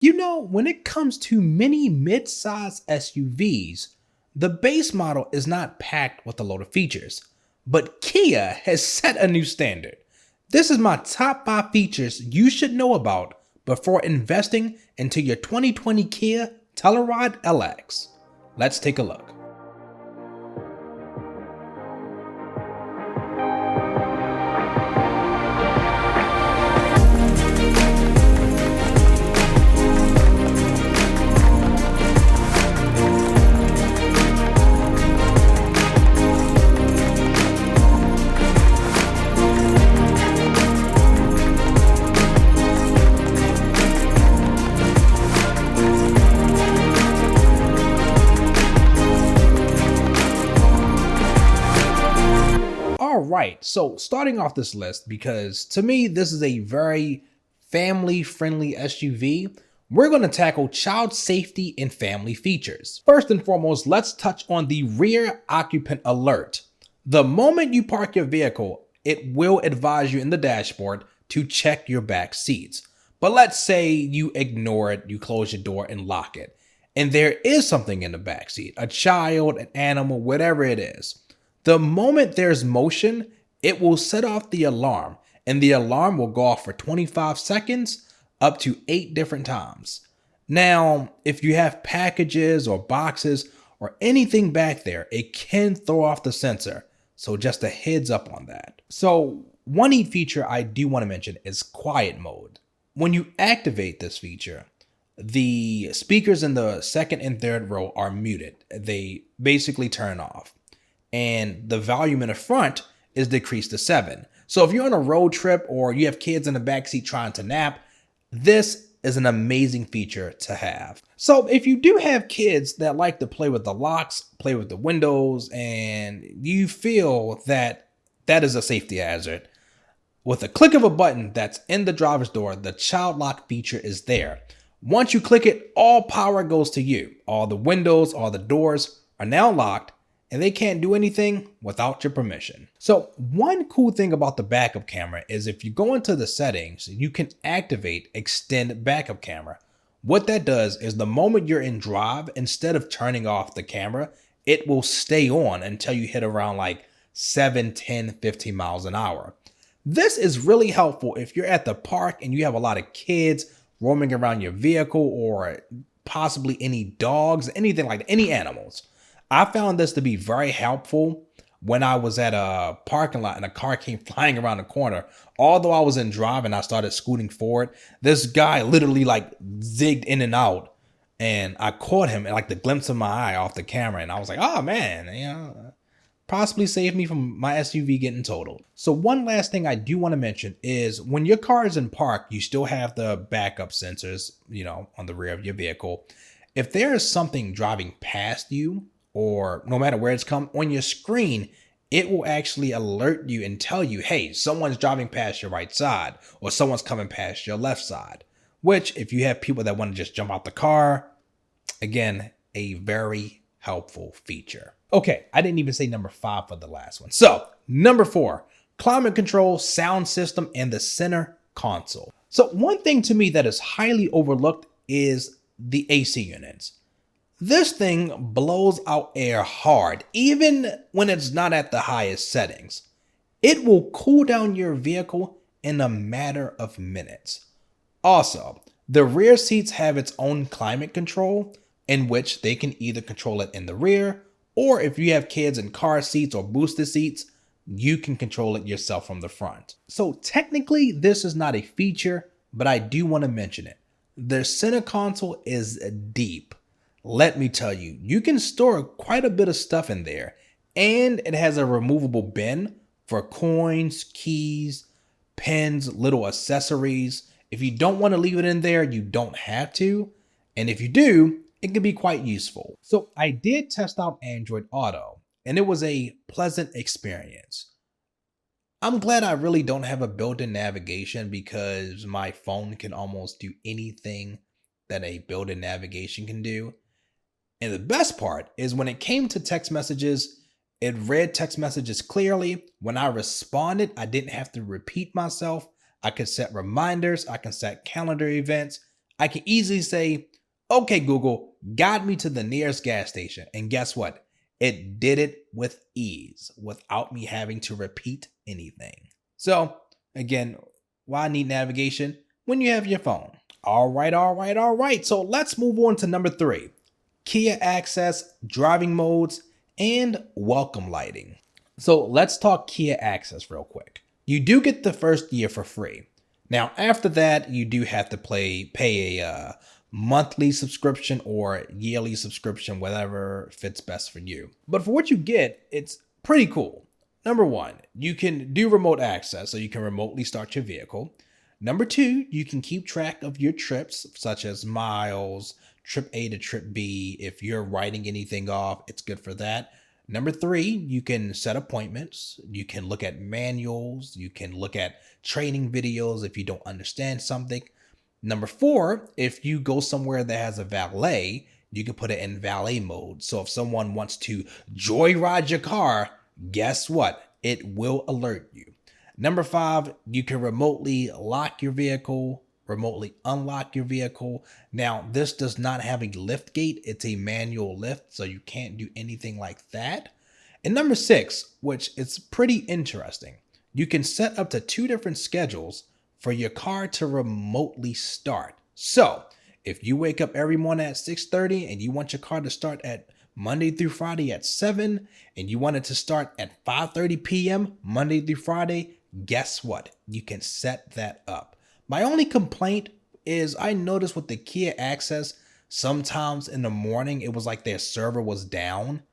You know, when it comes to many mid-size SUVs, the base model is not packed with a load of features, but Kia has set a new standard. This is my top 5 features you should know about before investing into your 2020 Kia Telluride LX. Let's take a look. All right, so starting off this list, because to me, this is a very family friendly SUV, we're going to tackle child safety and family features. First and foremost, let's touch on the rear occupant alert. The moment you park your vehicle, it will advise you in the dashboard to check your back seats. But let's say you ignore it, you close your door and lock it, and there is something in the back seat, a child, an animal, whatever it is. The moment there's motion, it will set off the alarm, and the alarm will go off for 25 seconds up to 8 different times. Now, if you have packages or boxes or anything back there, it can throw off the sensor. So just a heads up on that. So one neat feature I do want to mention is quiet mode. When you activate this feature, the speakers in the second and third row are muted. They basically turn off. And the volume in the front is decreased to 7. So if you're on a road trip or you have kids in the backseat trying to nap, this is an amazing feature to have. So if you do have kids that like to play with the locks, play with the windows, and you feel that that is a safety hazard, with a click of a button that's in the driver's door, the child lock feature is there. Once you click it, all power goes to you. All the windows, all the doors are now locked, and they can't do anything without your permission. So one cool thing about the backup camera is if you go into the settings, you can activate extend backup camera. What that does is the moment you're in drive, instead of turning off the camera, it will stay on until you hit around like 7, 10, 15 miles an hour. This is really helpful if you're at the park and you have a lot of kids roaming around your vehicle, or possibly any dogs, anything like that, any animals. I found this to be very helpful when I was at a parking lot and a car came flying around the corner. Although I was in drive and I started scooting forward, this guy literally like zigged in and out, and I caught him at like the glimpse of my eye off the camera, and I was like, oh man, possibly saved me from my SUV getting totaled. So one last thing I do want to mention is when your car is in park, you still have the backup sensors, on the rear of your vehicle. If there is something driving past you, or no matter where it's come on your screen, it will actually alert you and tell you, hey, someone's driving past your right side, or someone's coming past your left side. Which, if you have people that want to just jump out the car, again, a very helpful feature. Okay, I didn't even say number 5 for the last one. So number 4, climate control, sound system, and the center console. So one thing to me that is highly overlooked is the AC units. This thing blows out air hard, even when it's not at the highest settings. It will cool down your vehicle in a matter of minutes. Also, the rear seats have its own climate control, in which they can either control it in the rear, or if you have kids in car seats or booster seats, you can control it yourself from the front. So technically, this is not a feature, but I do want to mention it. The center console is deep. Let me tell you, you can store quite a bit of stuff in there, and it has a removable bin for coins, keys, pens, little accessories. If you don't want to leave it in there, you don't have to. And if you do, it can be quite useful. So I did test out Android Auto, and it was a pleasant experience. I'm glad I really don't have a built-in navigation, because my phone can almost do anything that a built-in navigation can do. And the best part is when it came to text messages, it read text messages clearly. When I responded, I didn't have to repeat myself. I could set reminders. I can set calendar events. I can easily say, okay, Google, guide me to the nearest gas station. And guess what? It did it with ease without me having to repeat anything. So again, why need navigation when you have your phone? All right. So let's move on to number 3. Kia Access, driving modes, and welcome lighting. So let's talk Kia Access real quick. You do get the first year for free. Now, after that, you do have to pay a monthly subscription or yearly subscription, whatever fits best for you. But for what you get, it's pretty cool. Number 1, you can do remote access, so you can remotely start your vehicle. Number 2, you can keep track of your trips, such as miles, trip A to trip B. If you're writing anything off, it's good for that. Number 3, you can set appointments. You can look at manuals. You can look at training videos if you don't understand something. Number 4, if you go somewhere that has a valet, you can put it in valet mode. So if someone wants to joyride your car, guess what? It will alert you. Number 5, you can remotely lock your vehicle, remotely unlock your vehicle. Now, this does not have a lift gate. It's a manual lift, so you can't do anything like that. And number 6, which is pretty interesting, you can set up to 2 different schedules for your car to remotely start. So if you wake up every morning at 6:30 and you want your car to start at Monday through Friday at 7, and you want it to start at 5:30 p.m. Monday through Friday, guess what? You can set that up. My only complaint is I noticed with the Kia Access, sometimes in the morning, it was like their server was down.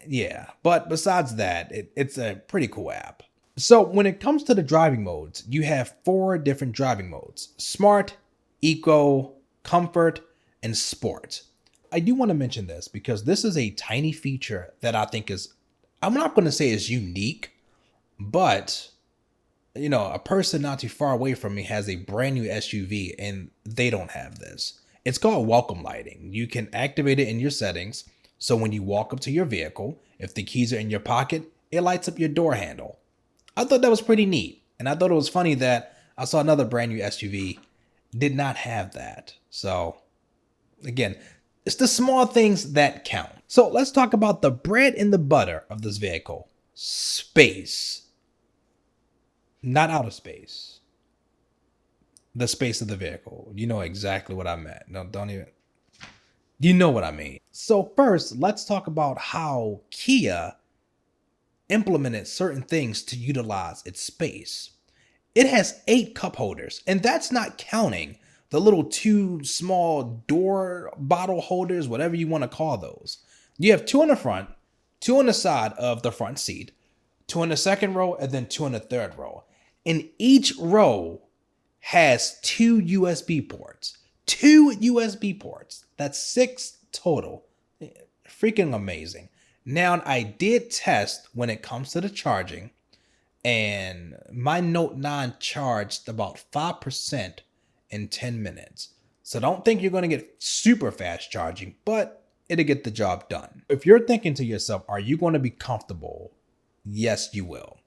Yeah, but besides that, it's a pretty cool app. So when it comes to the driving modes, you have 4 different driving modes: Smart, Eco, Comfort, and Sport. I do want to mention this because this is a tiny feature that I think is, I'm not going to say is unique, but a person not too far away from me has a brand new SUV and they don't have this. It's called welcome lighting. You can activate it in your settings. So when you walk up to your vehicle, if the keys are in your pocket, it lights up your door handle. I thought that was pretty neat. And I thought it was funny that I saw another brand new SUV did not have that. So again, it's the small things that count. So let's talk about the bread and the butter of this vehicle: space. Not outer space. The space of the vehicle. You know exactly what I meant. No, don't even. You know what I mean. So first, let's talk about how Kia implemented certain things to utilize its space. It has 8 cup holders, and that's not counting the little 2 small door bottle holders, whatever you want to call those. You have 2 in the front, 2 on the side of the front seat, 2 in the second row, and then 2 in the third row. And each row has 2 USB ports. 2 USB ports. That's 6 total. Freaking amazing. Now, I did test when it comes to the charging, and my Note 9 charged about 5% in 10 minutes. So don't think you're going to get super fast charging, but it'll get the job done. If you're thinking to yourself, are you going to be comfortable? Yes, you will.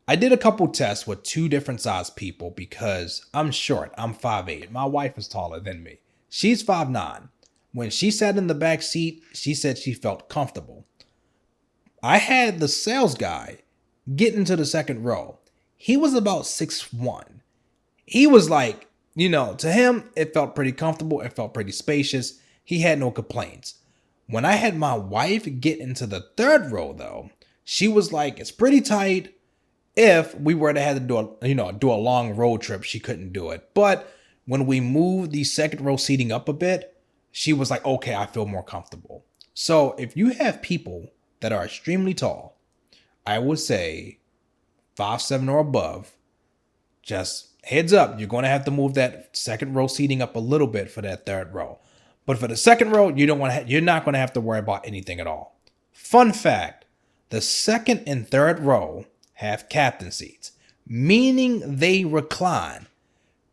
I did a couple tests with 2 different size people because I'm short. I'm 5'8". My wife is taller than me. She's 5'9". When she sat in the back seat, she said she felt comfortable. I had the sales guy get into the second row. He was about 6'1". He was like, to him, it felt pretty comfortable. It felt pretty spacious. He had no complaints. When I had my wife get into the third row, though, she was like, it's pretty tight. If we were to have to do a long road trip, she couldn't do it. But when we moved the second row seating up a bit, she was like, okay, I feel more comfortable. So if you have people that are extremely tall, I would say 5'7" or above, just heads up, you're going to have to move that second row seating up a little bit for that third row. But for the second row, you're not going to have to worry about anything at all. Fun fact, the second and third row have captain seats, meaning they recline.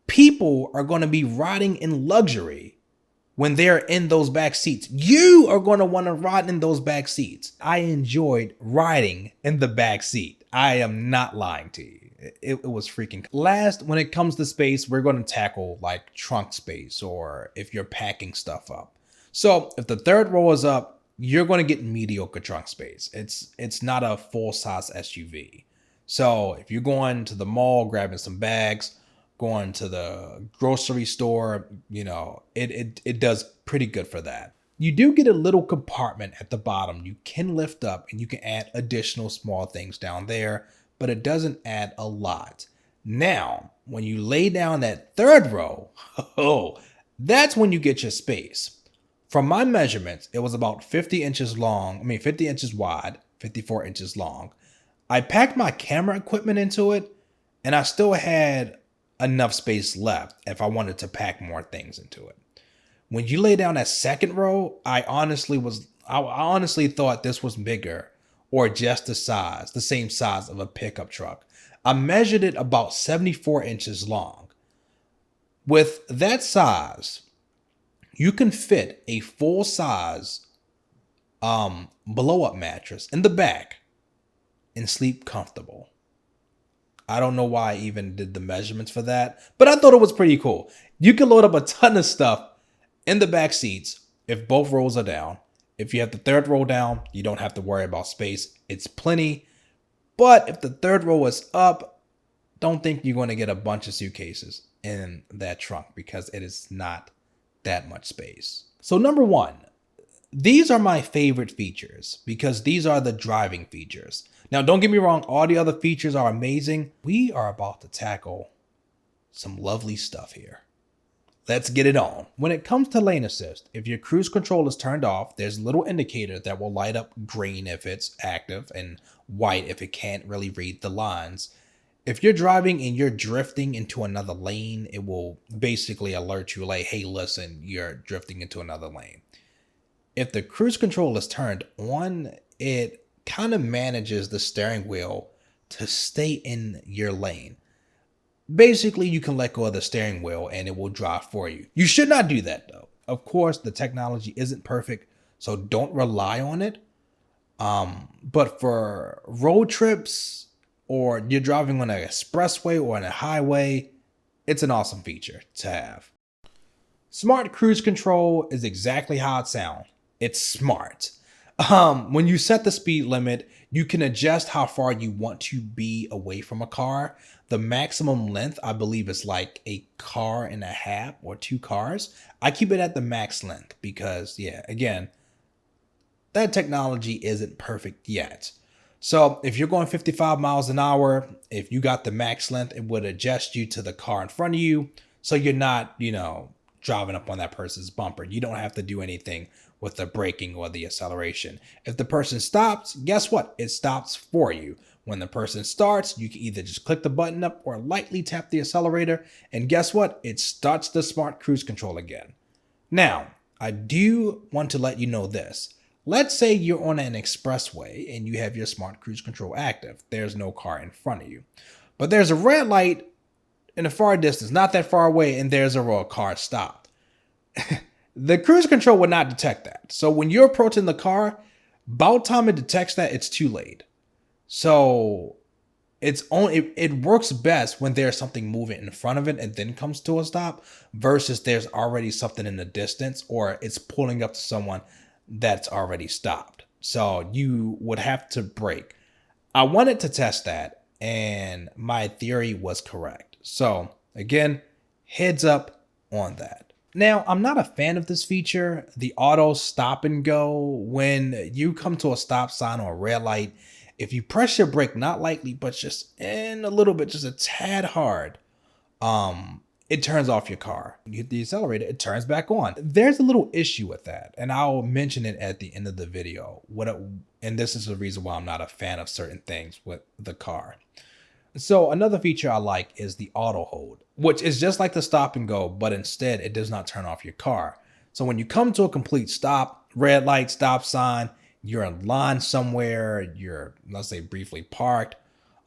People are going to be riding in luxury when they're in those back seats. You are going to want to ride in those back seats. I enjoyed riding in the back seat. I am not lying to you. It was freaking. Last, when it comes to space, we're going to tackle like trunk space or if you're packing stuff up. So if the third row is up, you're going to get mediocre trunk space. It's not a full size SUV. So if you're going to the mall, grabbing some bags, going to the grocery store, it does pretty good for that. You do get a little compartment at the bottom you can lift up and you can add additional small things down there, but it doesn't add a lot. Now, when you lay down that third row, that's when you get your space. From my measurements, it was about 50 inches long, 50 inches wide, 54 inches long. I packed my camera equipment into it, and I still had enough space left if I wanted to pack more things into it. When you lay down that second row, I honestly thought this was bigger or just the same size of a pickup truck. I measured it about 74 inches long. With that size, you can fit a full size blow up mattress in the back and sleep comfortable. I don't know why I even did the measurements for that, but I thought it was pretty cool. You can load up a ton of stuff in the back seats if both rows are down. If you have the third row down, you don't have to worry about space. It's plenty. But if the third row is up, don't think you're going to get a bunch of suitcases in that trunk because it is not that much space. So number one, these are my favorite features because these are the driving features. Now, don't get me wrong, all the other features are amazing. We are about to tackle some lovely stuff here. Let's get it on. When it comes to lane assist, if your cruise control is turned off, there's a little indicator that will light up green if it's active and white if it can't really read the lines. If you're driving and you're drifting into another lane, it will basically alert you like, hey, listen, you're drifting into another lane. If the cruise control is turned on, it kind of manages the steering wheel to stay in your lane. Basically, you can let go of the steering wheel and it will drive for you. You should not do that though. Of course, the technology isn't perfect, so don't rely on it. But for road trips or you're driving on an expressway or on a highway, it's an awesome feature to have. Smart cruise control is exactly how it sounds. It's smart. When you set the speed limit, you can adjust how far you want to be away from a car. The maximum length, I believe, is like a car and a half or 2 cars. I keep it at the max length because, again, that technology isn't perfect yet. So if you're going 55 miles an hour, if you got the max length, it would adjust you to the car in front of you. So you're not, driving up on that person's bumper. You don't have to do anything with the braking or the acceleration. If the person stops, guess what? It stops for you. When the person starts, you can either just click the button up or lightly tap the accelerator. And guess what? It starts the smart cruise control again. Now, I do want to let you know this. Let's say you're on an expressway and you have your smart cruise control active. There's no car in front of you. But there's a red light in a far distance, not that far away, and there's a car stopped. The cruise control would not detect that. So when you're approaching the car, about time it detects that, it's too late. So it works best when there's something moving in front of it and then comes to a stop versus there's already something in the distance or it's pulling up to someone that's already stopped. So you would have to brake. I wanted to test that and my theory was correct. So again, heads up on that. Now, I'm not a fan of this feature, the auto stop and go. When you come to a stop sign or a red light, if you press your brake, not lightly, but just in a little bit, just a tad hard, it turns off your car. You hit the accelerator, it turns back on. There's a little issue with that, and I'll mention it at the end of the video. And this is the reason why I'm not a fan of certain things with the car. So another feature I like is the auto hold, which is just like the stop and go, but instead it does not turn off your car. So when you come to a complete stop, red light, stop sign, you're in line somewhere, you're, let's say, briefly parked,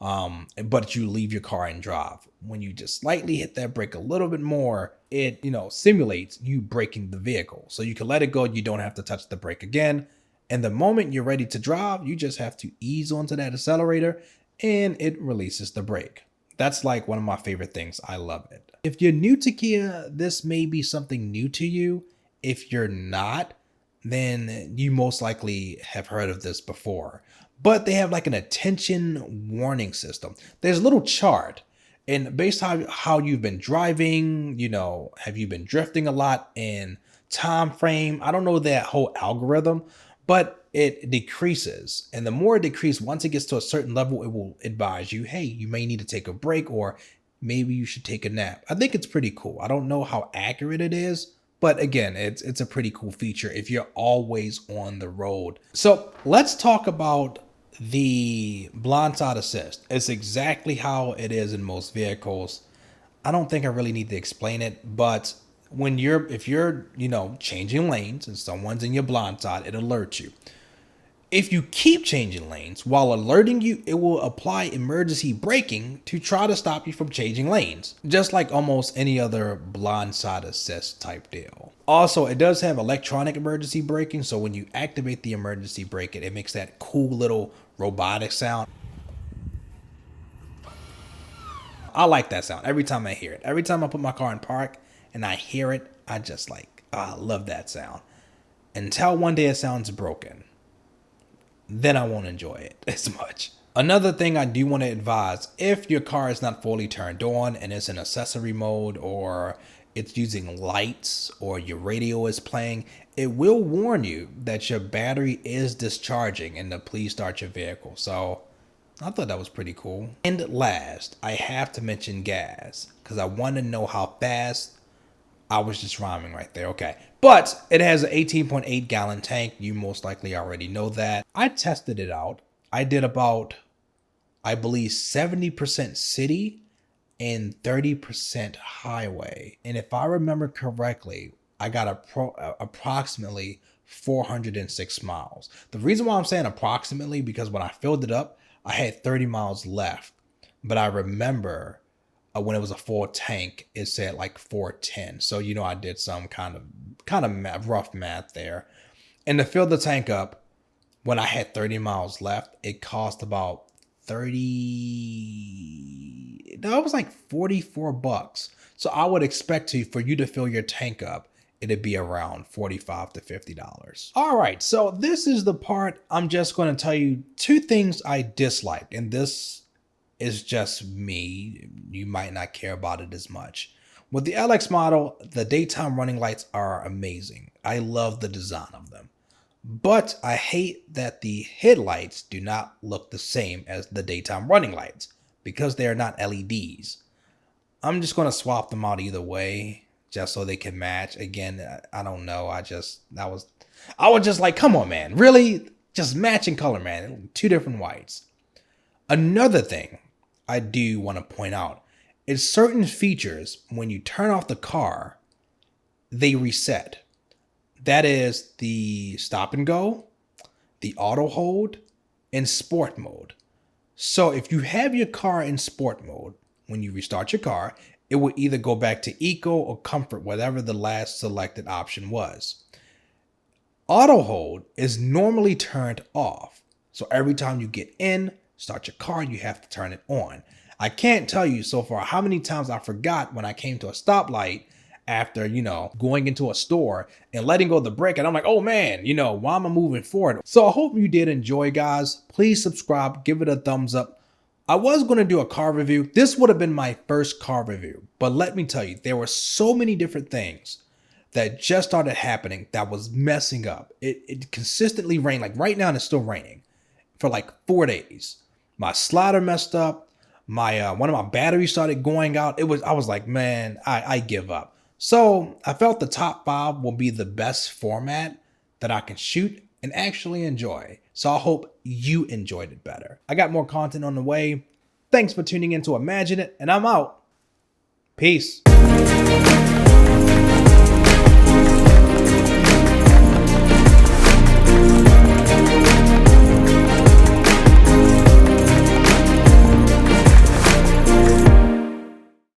but you leave your car and drive. When you just slightly hit that brake a little bit more, it, simulates you braking the vehicle. So you can let it go. You don't have to touch the brake again. And the moment you're ready to drive, you just have to ease onto that accelerator and it releases the brake. That's like one of my favorite things. I love it. If you're new to Kia, this may be something new to you. If you're not, then you most likely have heard of this before. But they have like an attention warning system. There's a little chart, and based on how you've been driving, have you been drifting a lot in time frame? I don't know that whole algorithm, but it decreases. And the more it decreases, once it gets to a certain level, it will advise you, hey, you may need to take a break, or maybe you should take a nap. I think it's pretty cool. I don't know how accurate it is, but again, it's a pretty cool feature if you're always on the road. So let's talk about the blindside assist. It's exactly how it is in most vehicles. I don't think I really need to explain it, but if you're changing lanes and someone's in your blind side, it alerts you. If you keep changing lanes while alerting you, it will apply emergency braking to try to stop you from changing lanes, just like almost any other blindside assist type deal. Also, it does have electronic emergency braking, so when you activate the emergency brake, it makes that cool little robotic sound. I like that sound every time I hear it. Every time I put my car in park and I hear it, I just I love that sound. Until one day it sounds broken. Then I won't enjoy it as much. Another thing I do want to advise, if your car is not fully turned on and it's in accessory mode, or it's using lights, or your radio is playing, it will warn you that your battery is discharging and to please start your vehicle. So I thought that was pretty cool. And last, I have to mention gas, because I want to know how fast. I was just rhyming right there. Okay. But it has an 18.8 gallon tank. You most likely already know that. I tested it out. I did about, I believe, 70% city and 30% highway. And if I remember correctly, I got approximately 406 miles. The reason why I'm saying approximately, because when I filled it up, I had 30 miles left. But I remember when it was a full tank, it said like 410. So, I did some kind of rough math there. And to fill the tank up, when I had 30 miles left, it cost about it was like $44. So I would expect for you to fill your tank up, it'd be around $45 to $50. All right, so this is the part I'm just going to tell you 2 things I dislike, and this is just me. You might not care about it as much. With the LX model, the daytime running lights are amazing. I love the design of them. But I hate that the headlights do not look the same as the daytime running lights because they are not LEDs. I'm just going to swap them out either way just so they can match. Again, I don't know. I was just like, come on, man. Really? Just matching color, man. 2 different whites. Another thing I do want to point out is certain features, when you turn off the car, they reset. That is the stop and go, the auto hold, and sport mode. So if you have your car in sport mode, when you restart your car, it will either go back to eco or comfort, whatever the last selected option was. Auto hold is normally turned off. So every time you get in, start your car, you have to turn it on. I can't tell you so far how many times I forgot when I came to a stoplight after, going into a store and letting go of the brake. And I'm like, oh man, why am I moving forward? So I hope you did enjoy, guys. Please subscribe, give it a thumbs up. I was going to do a car review. This would have been my first car review. But let me tell you, there were so many different things that just started happening that was messing up. It consistently rained. Like right now, it's still raining for like 4 days. My slider messed up. My one of my batteries started going out. I was like, man, I give up. So I felt the top 5 will be the best format that I can shoot and actually enjoy. So I hope you enjoyed it better. I got more content on the way. Thanks for tuning in to Imagine It, and I'm out. Peace.